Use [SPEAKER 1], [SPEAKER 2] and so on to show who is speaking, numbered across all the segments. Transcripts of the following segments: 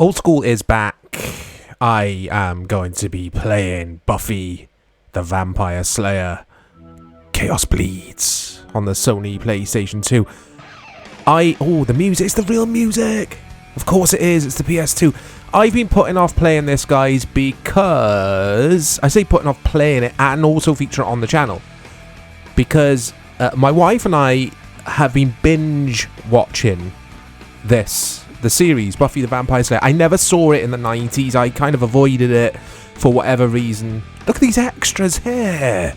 [SPEAKER 1] Old School is back. I am going to be playing Buffy the Vampire Slayer Chaos Bleeds on the Sony PlayStation 2. The music, it's the real music. Of course it is, it's the PS2. I've been putting off playing this, guys, because... I say putting off playing it and also featuring it on the channel. Because my wife and I have been binge watching the series, Buffy the Vampire Slayer. I never saw it in the 90s. I kind of avoided it for whatever reason. Look at these extras here.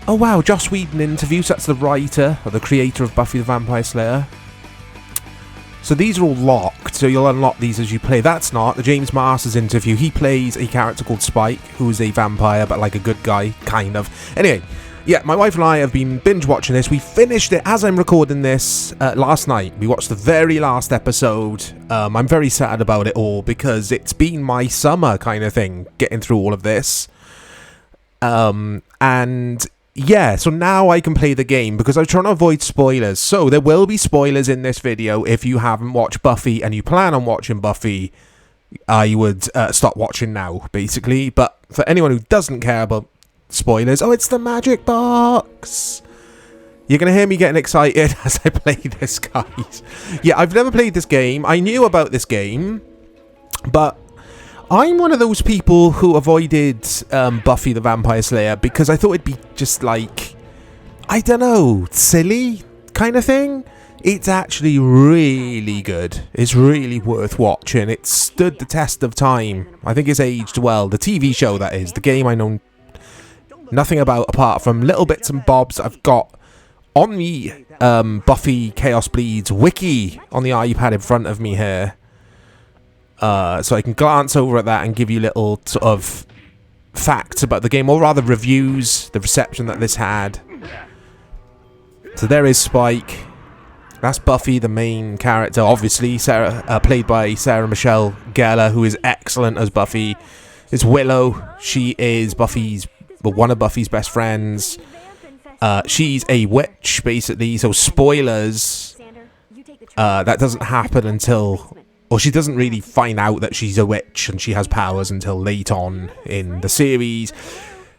[SPEAKER 1] Oh wow, Joss Whedon interviews. That's the writer or the creator of Buffy the Vampire Slayer. So these are all locked, so you'll unlock these as you play. That's not the James Marsters interview. He plays a character called Spike, who is a vampire, but like a good guy, kind of. Anyway, yeah, my wife and I have been binge watching this. We finished it as I'm recording this last night. We watched the very last episode. I'm very sad about it all because it's been my summer kind of thing, getting through all of this. And yeah, so now I can play the game because I'm trying to avoid spoilers. So there will be spoilers in this video. If you haven't watched Buffy and you plan on watching Buffy, I would stop watching now, basically. But for anyone who doesn't care about spoilers, oh, it's the magic box. You're going to hear me getting excited as I play this, guys. Yeah, I've never played this game. I knew about this game, but I'm one of those people who avoided Buffy the Vampire Slayer because I thought it'd be just like, I don't know, silly kind of thing. It's actually really good. It's really worth watching. It stood the test of time. I think it's aged well. The TV show, that is. The game I know nothing about apart from little bits and bobs I've got on the Buffy Chaos Bleeds wiki on the iPad in front of me here. So I can glance over at that and give you little sort of facts about the game, or rather reviews, the reception that this had. So there is Spike. That's Buffy, the main character, obviously, played by Sarah Michelle Gellar, who is excellent as Buffy. It's Willow. She is one of Buffy's best friends. She's a witch, basically, so spoilers. That doesn't happen until... Or she doesn't really find out that she's a witch and she has powers until late on in the series.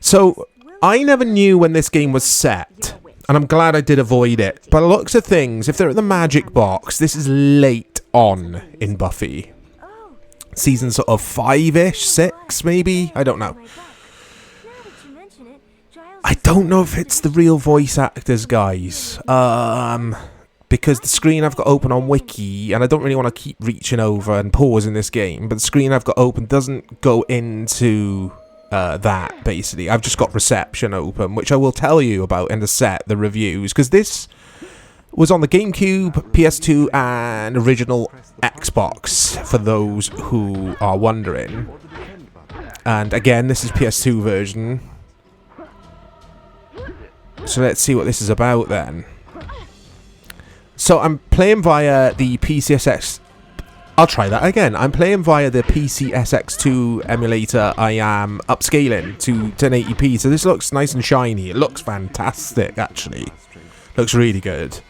[SPEAKER 1] So, I never knew when this game was set, and I'm glad I did avoid it. By the looks of things, if they're at the magic box, this is late on in Buffy. Season sort of 5-ish, 6 maybe? I don't know. I don't know if it's the real voice actors, guys. Because the screen I've got open on Wiki, and I don't really want to keep reaching over and pausing this game, but the screen I've got open doesn't go into that, basically. I've just got reception open, which I will tell you about in the reviews, because this was on the GameCube, PS2, and original Xbox, for those who are wondering. And again, this is PS2 version. So let's see what this is about then. So I'm playing via the PCSX... I'll try that again. I'm playing via the PCSX2 emulator. I am upscaling to 1080p. So this looks nice and shiny. It looks fantastic, actually. Looks really good.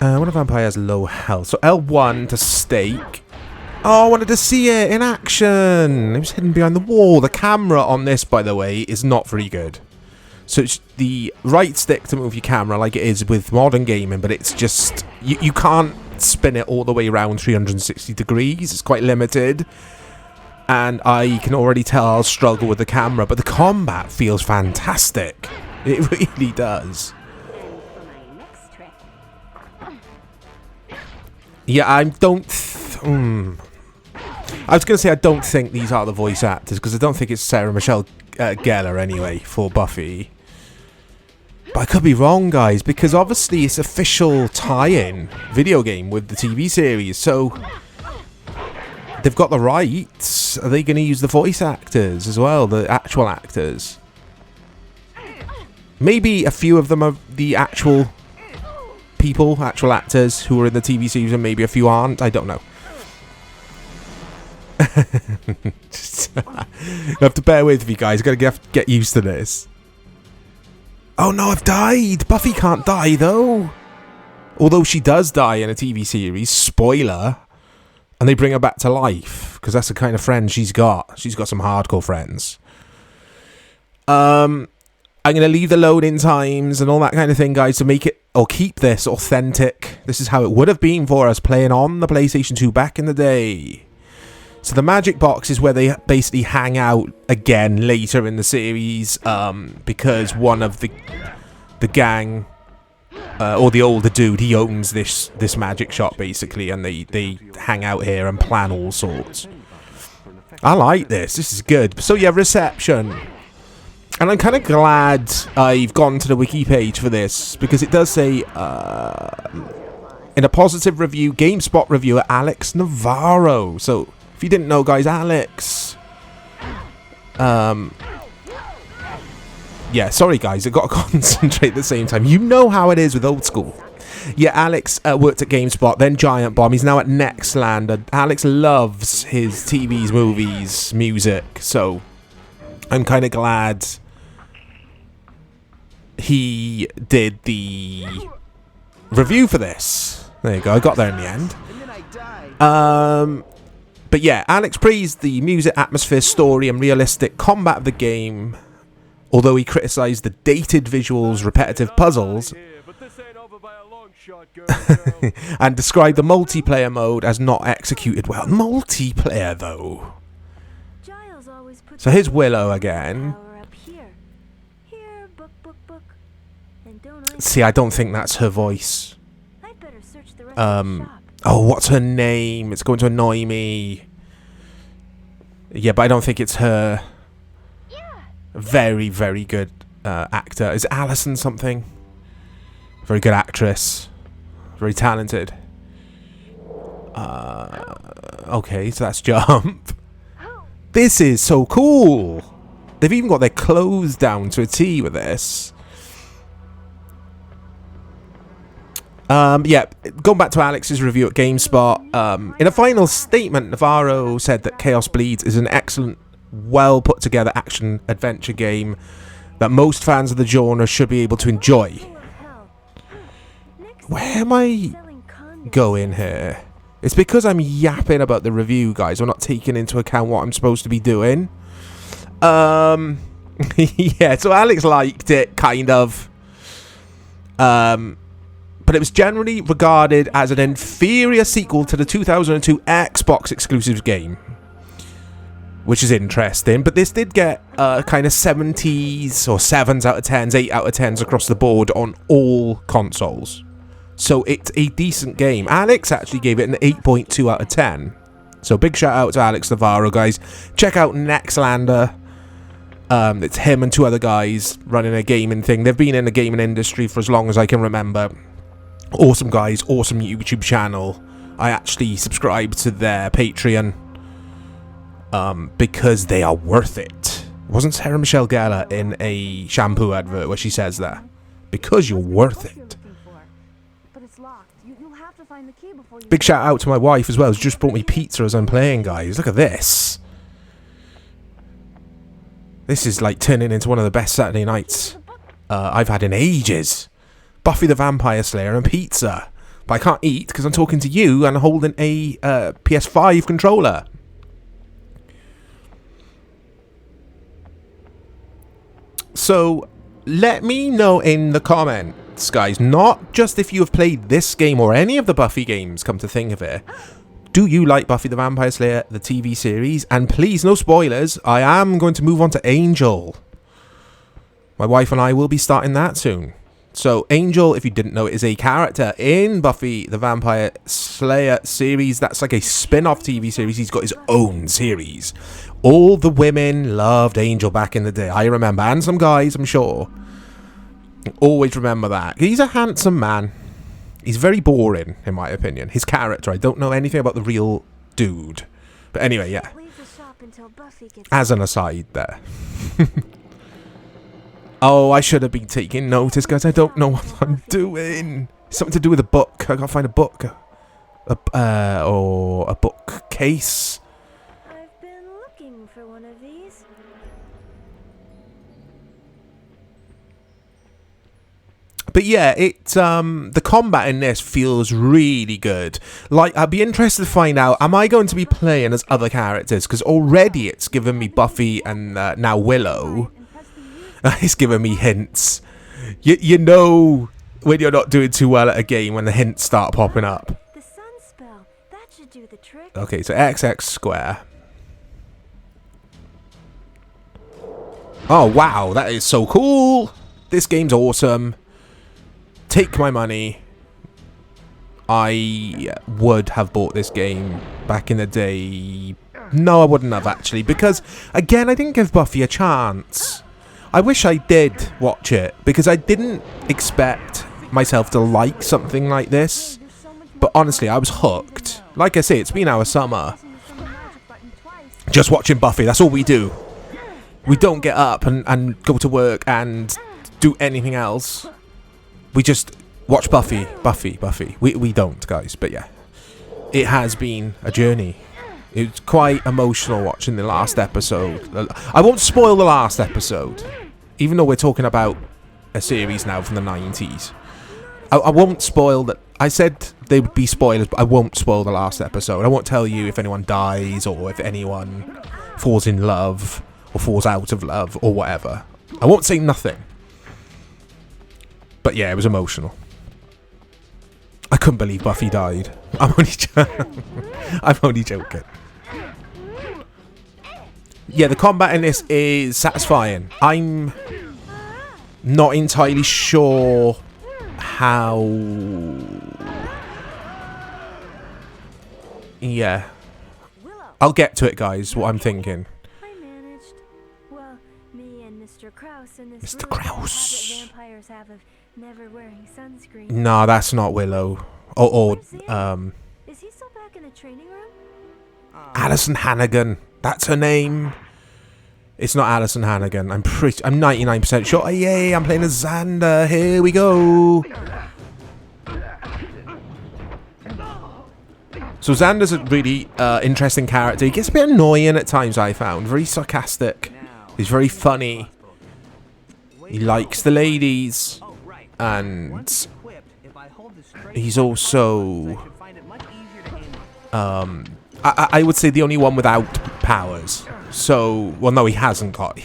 [SPEAKER 1] One of vampire has low health. So L1 to stake. Oh, I wanted to see it in action. It was hidden behind the wall. The camera on this, by the way, is not very good. So it's the right stick to move your camera like it is with modern gaming, but it's just... You can't spin it all the way around 360 degrees. It's quite limited. And I can already tell I'll struggle with the camera, but the combat feels fantastic. It really does. Yeah, I don't... I was going to say I don't think these are the voice actors, because I don't think it's Sarah Michelle Gellar anyway for Buffy. But I could be wrong, guys, because obviously it's official tie-in video game with the TV series, so they've got the rights. Are they going to use the voice actors as well, the actual actors? Maybe a few of them are the actual people, actual actors who are in the TV series, and maybe a few aren't. I don't know. You have to bear with me, guys. Gotta get used to this. Oh no, I've died! Buffy can't die, though. Although she does die in a TV series. Spoiler. And they bring her back to life, because that's the kind of friend she's got. She's got some hardcore friends. I'm going to leave the loading times and all that kind of thing, guys, to make it, or keep this authentic. This is how it would have been for us playing on the PlayStation 2 back in the day. So the magic box is where they basically hang out again later in the series, because one of the gang, or the older dude, he owns this magic shop basically, and they hang out here and plan all sorts. I like this. This is good. So yeah, reception. And I'm kind of glad I've gone to the wiki page for this, because it does say, in a positive review, GameSpot reviewer Alex Navarro. So, if you didn't know, guys, Alex... yeah, sorry, guys, I've got to concentrate at the same time. You know how it is with old school. Yeah, Alex worked at GameSpot, then Giant Bomb. He's now at Nextland. Alex loves his TVs, movies, music, so I'm kind of glad he did the review for this. There you go, I got there in the end. But yeah, Alex praised the music, atmosphere, story and realistic combat of the game, although he criticised the dated visuals, repetitive puzzles, and described the multiplayer mode as not executed well. Multiplayer, though. So here's Willow again. See, I don't think that's her voice. Oh, what's her name? It's going to annoy me. Yeah, but I don't think it's her. Very, very good actor. Is it Alison something? Very good actress. Very talented. Okay, so that's Jump. This is so cool. They've even got their clothes down to a T with this. Yeah, going back to Alex's review at GameSpot, in a final statement, Navarro said that Chaos Bleeds is an excellent, well put together action adventure game that most fans of the genre should be able to enjoy. Where am I going here? It's because I'm yapping about the review, guys. I'm not taking into account what I'm supposed to be doing. Yeah, so Alex liked it, kind of. But it was generally regarded as an inferior sequel to the 2002 Xbox exclusive game, which is interesting. But this did get kind of 70s or 7s out of 10s, 8 out of 10s across the board on all consoles. So it's a decent game. Alex actually gave it an 8.2 out of 10. So big shout out to Alex Navarro, guys. Check out Nextlander. It's him and two other guys running a gaming thing. They've been in the gaming industry for as long as I can remember. Awesome guys, awesome YouTube channel. I actually subscribe to their Patreon because they are worth it. Wasn't Sarah Michelle Gellar in a shampoo advert where she says that? Because you're worth it. Big shout out to my wife as well, who's just brought me pizza as I'm playing, guys. Look at this. This is like turning into one of the best Saturday nights I've had in ages. Buffy the Vampire Slayer and pizza. But I can't eat because I'm talking to you and holding a PS5 controller. So, let me know in the comments, guys, not just if you have played this game or any of the Buffy games, come to think of it. Do you like Buffy the Vampire Slayer, the TV series? And please, no spoilers, I am going to move on to Angel. My wife and I will be starting that soon. So, Angel, if you didn't know, is a character in Buffy the Vampire Slayer series. That's like a spin-off TV series. He's got his own series. All the women loved Angel back in the day. I remember. And some guys, I'm sure. Always remember that. He's a handsome man. He's very boring, in my opinion. His character, I don't know anything about the real dude. But anyway, yeah. As an aside there. Oh, I should have been taking notice, guys. I don't know what I'm doing. Something to do with a book. I gotta find a book. Or a bookcase.
[SPEAKER 2] I've been looking for one of these.
[SPEAKER 1] But yeah, the combat in this feels really good. Like, I'd be interested to find out, am I going to be playing as other characters? Because already it's given me Buffy and now Willow. It's given me hints. You know when you're not doing too well at a game when the hints start popping up.
[SPEAKER 2] The sun spell. That should do the trick.
[SPEAKER 1] Okay, so XX square. Oh, wow, that is so cool. This game's awesome. Take my money. I would have bought this game back in the day. No, I wouldn't have, actually, because, again, I didn't give Buffy a chance. I wish I did watch it, because I didn't expect myself to like something like this. But honestly, I was hooked. Like I say, it's been our summer. Just watching Buffy, that's all we do. We don't get up and go to work and do anything else. We just watch Buffy. We don't, guys, but yeah. It has been a journey. It was quite emotional watching the last episode. I won't spoil the last episode, even though we're talking about a series now from the 90s. I won't spoil that. I said they would be spoilers, but I won't spoil the last episode. I won't tell you if anyone dies or if anyone falls in love or falls out of love or whatever. I won't say nothing. But yeah, it was emotional. I couldn't believe Buffy died. I'm only joking. Yeah, the combat in this is satisfying. I'm not entirely sure how... Yeah. I'll get to it, guys, what I'm thinking.
[SPEAKER 2] I managed. Well, me and Mr. Krause in this
[SPEAKER 1] Mr.
[SPEAKER 2] room
[SPEAKER 1] Krause.
[SPEAKER 2] have what vampires have of never wearing sunscreen.
[SPEAKER 1] Nah, that's not Willow.
[SPEAKER 2] Is he still back in the training room?
[SPEAKER 1] Alison Hannigan. That's her name. It's not Alison Hannigan. I'm 99% sure. Yay, I'm playing as Xander. Here we go. So Xander's a really interesting character. He gets a bit annoying at times, I found. Very sarcastic. He's very funny. He likes the ladies. And he's also... I would say the only one without powers. So, well, no, he hasn't got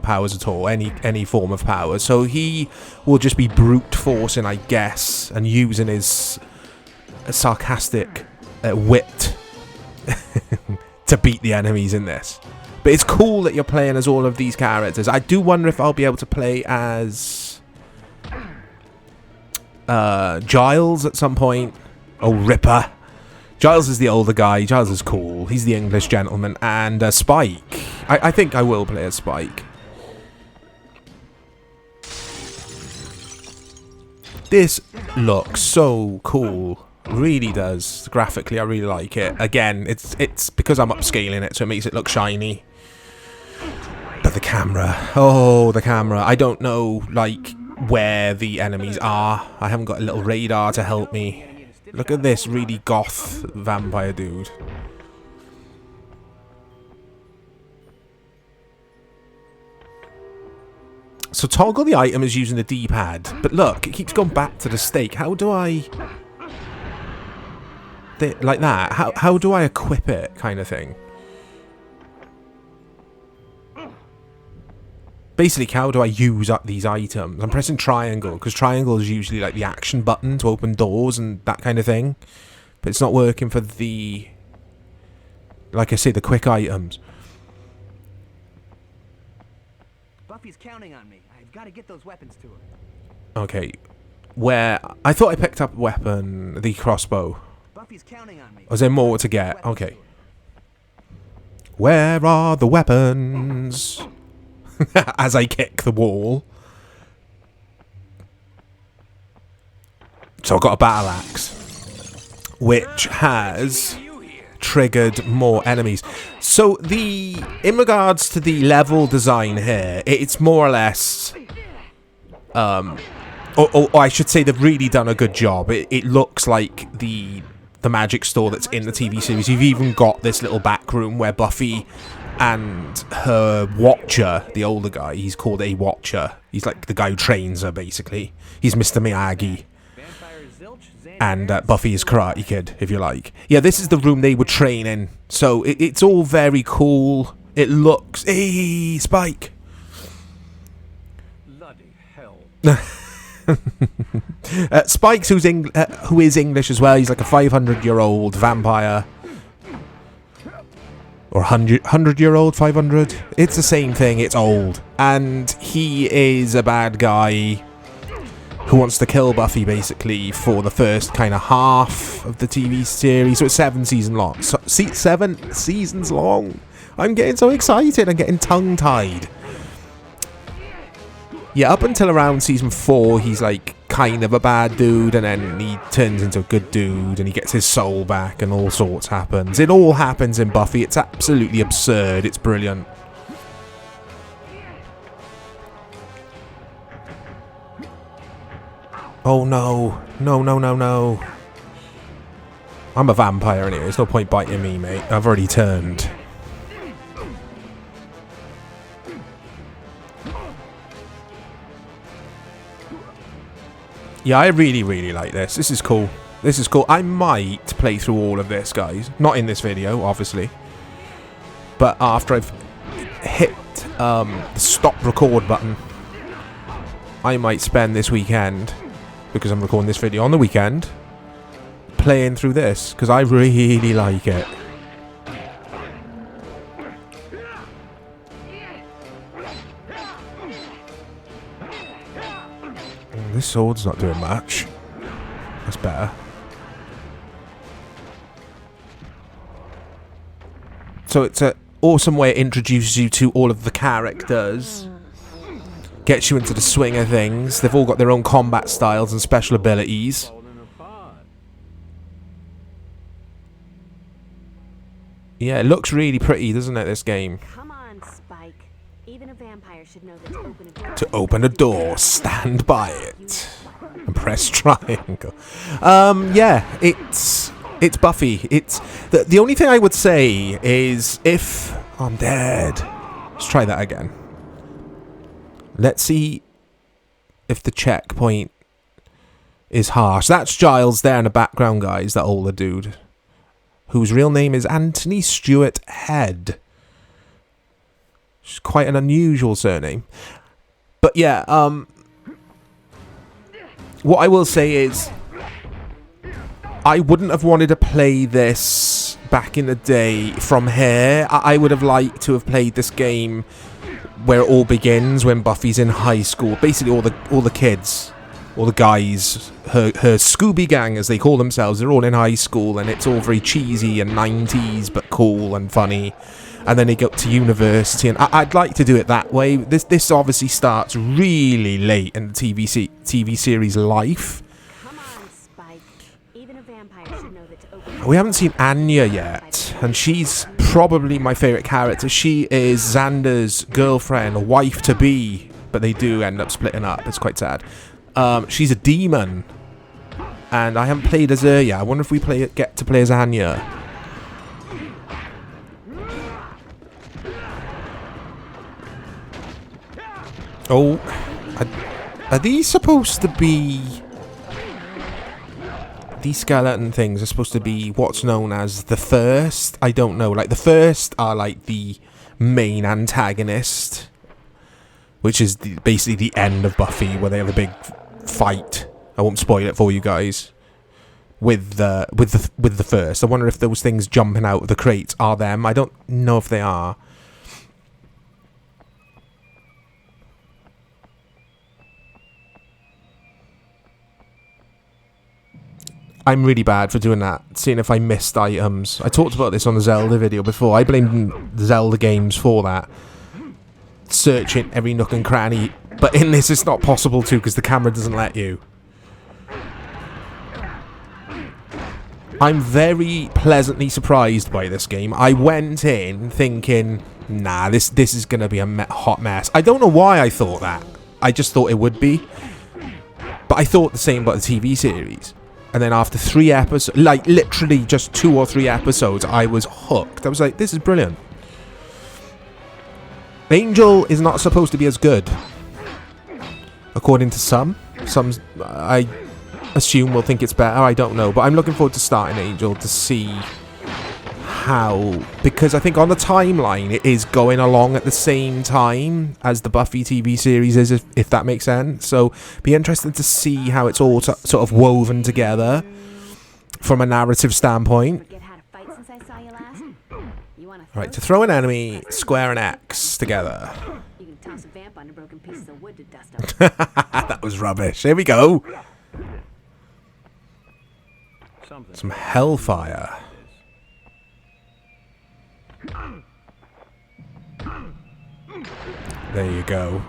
[SPEAKER 1] powers at all, any form of powers. So he will just be brute forcing, I guess, and using his sarcastic wit to beat the enemies in this. But it's cool that you're playing as all of these characters. I do wonder if I'll be able to play as Giles at some point. Oh, Ripper. Giles is the older guy. Giles is cool. He's the English gentleman. And Spike. I think I will play as Spike. This looks so cool. Really does. Graphically, I really like it. Again, it's because I'm upscaling it, so it makes it look shiny. But the camera. Oh, the camera. I don't know, like, where the enemies are. I haven't got a little radar to help me. Look at this really goth vampire dude. So toggle the item is using the D-pad. But look, it keeps going back to the stake. How do I... like that? How do I equip it, kind of thing? Basically, how do I use up these items? I'm pressing triangle, because triangle is usually like the action button to open doors and that kind of thing. But it's not working for the... like I say, the quick items.
[SPEAKER 3] Buffy's counting on me. I've got to get those weapons to her.
[SPEAKER 1] Okay. Where... I thought I picked up a weapon, the crossbow.
[SPEAKER 3] Buffy's counting on me.
[SPEAKER 1] Was there more to get? Okay. Where are the weapons? As I kick the wall. So I've got a battle axe, which has triggered more enemies. So in regards to the level design here, it's more or less, or I should say they've really done a good job. It looks like the magic store that's in the TV series. You've even got this little back room where Buffy and her watcher, the older guy, he's called a watcher, He's like the guy who trains her, basically. He's Mr. Miyagi.
[SPEAKER 3] Vampire Zilch, Xander
[SPEAKER 1] And
[SPEAKER 3] Rance,
[SPEAKER 1] Buffy is Karate Kid, if you like. Yeah, this is the room they would train in. So it's all very cool. It looks... Hey, Spike!
[SPEAKER 3] Bloody hell.
[SPEAKER 1] Spike's who is English as well. He's like a 500-year-old vampire. Or 100-year-old, 500. It's the same thing, it's old. And he is a bad guy who wants to kill Buffy, basically, for the first kind of half of the TV series. So it's 7 seasons long. 7 seasons long. I'm getting so excited. I'm getting tongue-tied. Yeah, up until around season 4, he's like kind of a bad dude, and then he turns into a good dude, and he gets his soul back, and all sorts happens. It all happens in Buffy. It's absolutely absurd. It's brilliant. Oh no. No, no, no, no. I'm a vampire anyway. There's no point biting me, mate. I've already turned. Yeah, I really, really like this. This is cool. This is cool. I might play through all of this, guys. Not in this video, obviously. But after I've hit the stop record button, I might spend this weekend, because I'm recording this video on the weekend, playing through this, because I really like it. This sword's not doing much. That's better. So it's an awesome way it introduces you to all of the characters. Gets you into the swing of things. They've all got their own combat styles and special abilities.
[SPEAKER 3] Falling apart.
[SPEAKER 1] Yeah, it looks really pretty, doesn't it, this game?
[SPEAKER 2] Come on, Spike. Even a vampire should know that to open a door.
[SPEAKER 1] To open a door, stand by it. And press triangle. Yeah, it's Buffy. It's the only thing I would say is if I'm dead. Let's try that again. Let's see if the checkpoint is harsh. That's Giles there in the background, guys, that older dude, whose real name is Anthony Stewart Head. It's quite an unusual surname. But yeah, what I will say is I wouldn't have wanted to play this back in the day from here. I would have liked to have played this game where it all begins, when Buffy's in high school. Basically all the kids, all the guys, her Scooby gang as they call themselves, they're all in high school, and it's all very cheesy and 90s but cool and funny. And then they go to university, and I'd like to do it that way. This obviously starts really late in the TV series life.
[SPEAKER 2] Come on, Spike. Even a vampire should know that to open.
[SPEAKER 1] We haven't seen Anya yet, and she's probably my favourite character. She is Xander's girlfriend, wife-to-be, but they do end up splitting up. It's quite sad. She's a demon, and I haven't played as her yet. I wonder if we get to play as Anya. Oh, are these supposed to be... These skeleton things are supposed to be what's known as the First? I don't know. Like, the First are like the main antagonist, which is basically the end of Buffy, where they have a big fight. I won't spoil it for you guys. With the First. I wonder if those things jumping out of the crates are them. I don't know if they are. I'm really bad for doing that, seeing if I missed items. I talked about this on the Zelda video before. I blamed the Zelda games for that. Searching every nook and cranny. But in this, it's not possible to, because the camera doesn't let you. I'm very pleasantly surprised by this game. I went in thinking, nah, this is going to be a hot mess. I don't know why I thought that. I just thought it would be. But I thought the same about the TV series. And then after 3 episodes, like literally just 2 or 3 episodes, I was hooked. I was like, this is brilliant. Angel is not supposed to be as good. according to some. Some, I assume, will think it's better. I don't know. But I'm looking forward to starting Angel to see how, because I think on the timeline it is going along at the same time as the Buffy TV series is, if that makes sense. So be interesting to see how it's all sort of woven together from a narrative standpoint. Alright, to throw an enemy, square and X together.
[SPEAKER 2] You can toss a vamp on a broken piece of wood to dust up.
[SPEAKER 1] That was rubbish. Here we go. Some hellfire. There you go.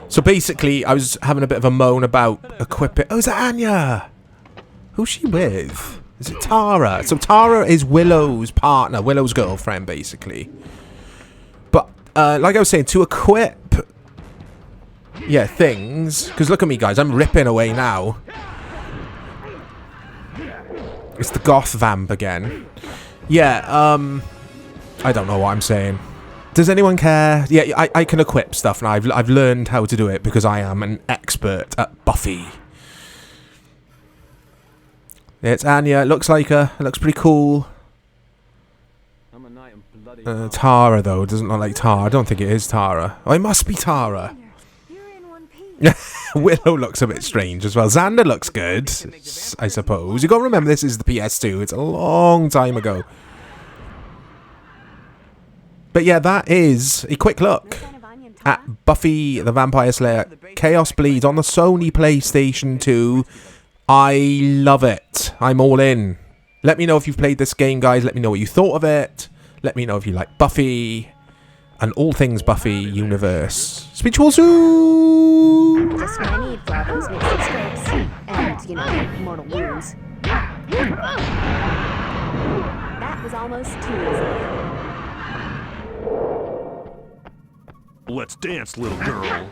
[SPEAKER 1] So basically, I was having a bit of a moan about equipping. Oh, is that Anya? Who's she with? Is it Tara? So Tara is Willow's partner, Willow's girlfriend, basically. But like I was saying, to equip, yeah, things. Because look at me, guys. I'm ripping away now. It's the goth vamp again. Yeah. I don't know what I'm saying. Does anyone care? Yeah, I can equip stuff now. I've learned how to do it because I am an expert at Buffy. Yeah, it's Anya. It looks like her. It looks pretty cool. Tara, though. It doesn't look like Tara. I don't think it is Tara. Oh, it must be Tara.
[SPEAKER 2] You're in one piece.
[SPEAKER 1] Willow looks a bit strange as well. Xander looks good, I suppose. You got to remember this is the PS2. It's a long time ago. But yeah, that is a quick look at Buffy the Vampire Slayer Chaos Bleeds on the Sony PlayStation 2. I love it. I'm all in. Let me know if you've played this game, guys. Let me know what you thought of it. Let me know if you like Buffy and all things Buffy universe. Speak to you all soon.
[SPEAKER 2] Just what I need for all those mixed scrapes and, you know, mortal wounds. That was almost too easy.
[SPEAKER 4] Let's dance, little girl.